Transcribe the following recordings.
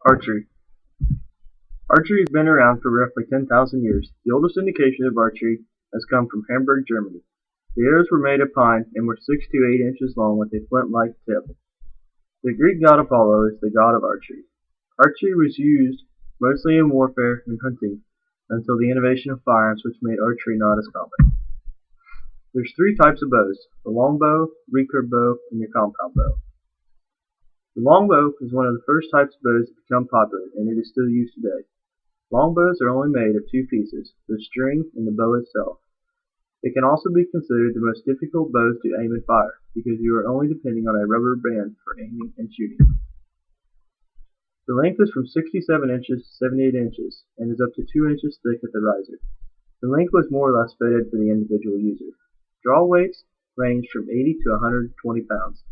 Archery. Archery has been around for roughly 10,000 years. The oldest indication of archery has come from Hamburg, Germany. The arrows were made of pine and were 6 to 8 inches long with a flint-like tip. The Greek god Apollo is the god of archery. Archery was used mostly in warfare and hunting until the innovation of firearms, which made archery not as common. There's 3 types of bows: the longbow, recurve bow, and your compound bow. The longbow is one of the first types of bows to become popular, and it is still used today. Longbows are only made of 2 pieces, the string and the bow itself. It can also be considered the most difficult bows to aim and fire, because you are only depending on a rubber band for aiming and shooting. The length is from 67 inches to 78 inches, and is up to 2 inches thick at the riser. The length was more or less fitted for the individual user. Draw weights ranged from 80 to 120 pounds.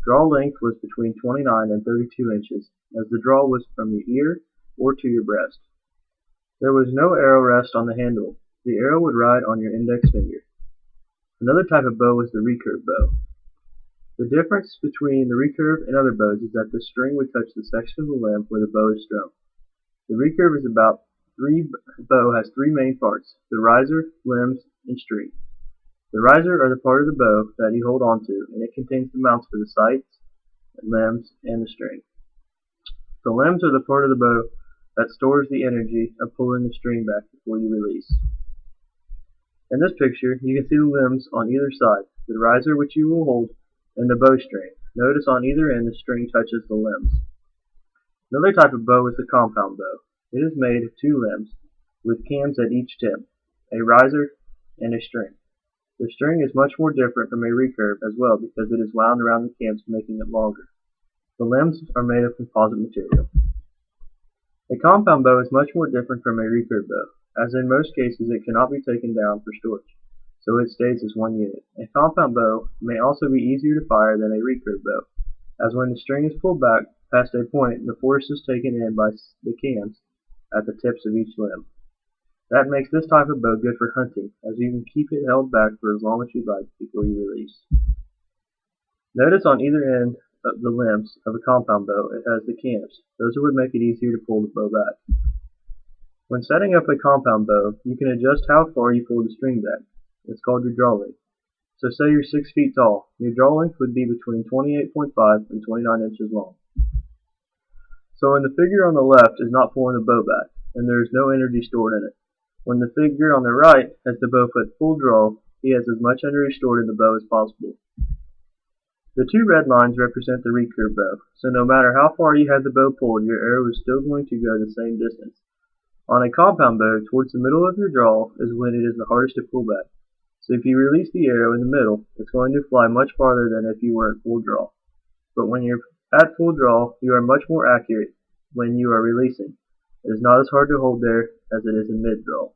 Draw length was between 29 and 32 inches, as the draw was from your ear or to your breast. There was no arrow rest on the handle. The arrow would ride on your index finger. Another type of bow was the recurve bow. The difference between the recurve and other bows is that the string would touch the section of the limb where the bow is strung. The recurve bow has 3 main parts: the riser, limbs, and string. The riser are the part of the bow that you hold onto, and it contains the mounts for the sights, limbs, and the string. The limbs are the part of the bow that stores the energy of pulling the string back before you release. In this picture, you can see the limbs on either side, the riser which you will hold, and the bowstring. Notice on either end the string touches the limbs. Another type of bow is the compound bow. It is made of 2 limbs, with cams at each tip, a riser, and a string. The string is much more different from a recurve as well because it is wound around the cams, making it longer. The limbs are made of composite material. A compound bow is much more different from a recurve bow, as in most cases it cannot be taken down for storage, so it stays as one unit. A compound bow may also be easier to fire than a recurve bow, as when the string is pulled back past a point, the force is taken in by the cams at the tips of each limb. That makes this type of bow good for hunting, as you can keep it held back for as long as you like before you release. Notice on either end of the limbs of a compound bow it has the cams. Those would make it easier to pull the bow back. When setting up a compound bow, you can adjust how far you pull the string back. It's called your draw length. So say you're 6 feet tall. Your draw length would be between 28.5 and 29 inches long. So when the figure on the left is not pulling the bow back, and there is no energy stored in it. When the figure on the right has the bow put full draw, he has as much energy stored in the bow as possible. The 2 red lines represent the recurve bow, so no matter how far you had the bow pulled, your arrow is still going to go the same distance. On a compound bow, towards the middle of your draw is when it is the hardest to pull back. So if you release the arrow in the middle, it's going to fly much farther than if you were at full draw. But when you're at full draw, you are much more accurate when you are releasing. It is not as hard to hold there as it is in mid-draw.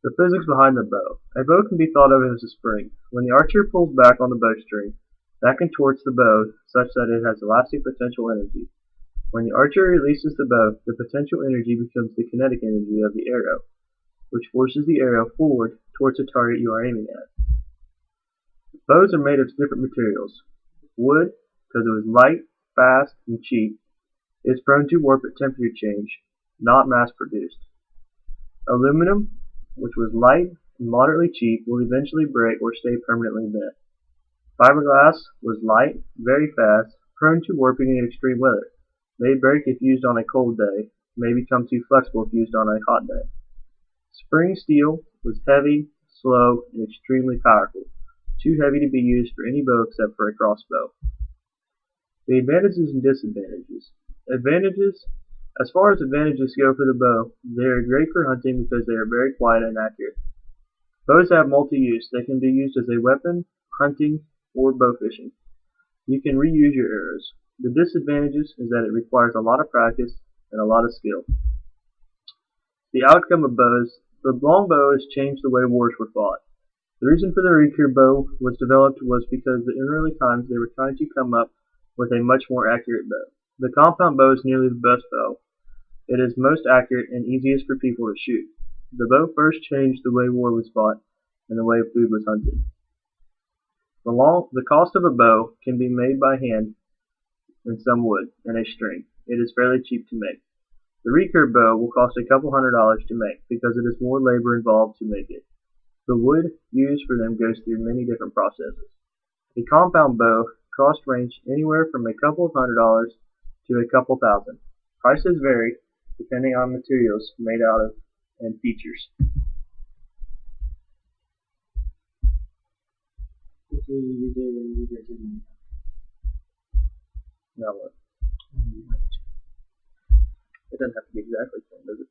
The physics behind the bow. A bow can be thought of as a spring. When the archer pulls back on the bowstring, that contorts the bow such that it has elastic potential energy. When the archer releases the bow, the potential energy becomes the kinetic energy of the arrow, which forces the arrow forward towards the target you are aiming at. Bows are made of different materials. Wood, because it was light, fast, and cheap, is prone to warp at temperature change, not mass-produced. Aluminum, which was light and moderately cheap, will eventually break or stay permanently bent. Fiberglass was light, very fast, prone to warping in extreme weather, may break if used on a cold day, may become too flexible if used on a hot day. Spring steel was heavy, slow, and extremely powerful, too heavy to be used for any bow except for a crossbow. The advantages and disadvantages. Advantages. As far as advantages go for the bow, they are great for hunting because they are very quiet and accurate. Bows have multi-use. They can be used as a weapon, hunting, or bow fishing. You can reuse your arrows. The disadvantages is that it requires a lot of practice and a lot of skill. The outcome of bows. The longbow has changed the way wars were fought. The reason for the recurve bow was developed was because in early times they were trying to come up with a much more accurate bow. The compound bow is nearly the best bow. It is most accurate and easiest for people to shoot. The bow first changed the way war was fought and the way food was hunted. The cost of a bow can be made by hand and some wood and a string. it is fairly cheap to make. The recurve bow will cost a couple $100 to make because it is more labor involved to make it. The wood used for them goes through many different processes. A compound bow cost range anywhere from a couple of $100 to a couple thousand. Prices vary depending on materials made out of and features. Now what? It doesn't have to be exactly the same, does it?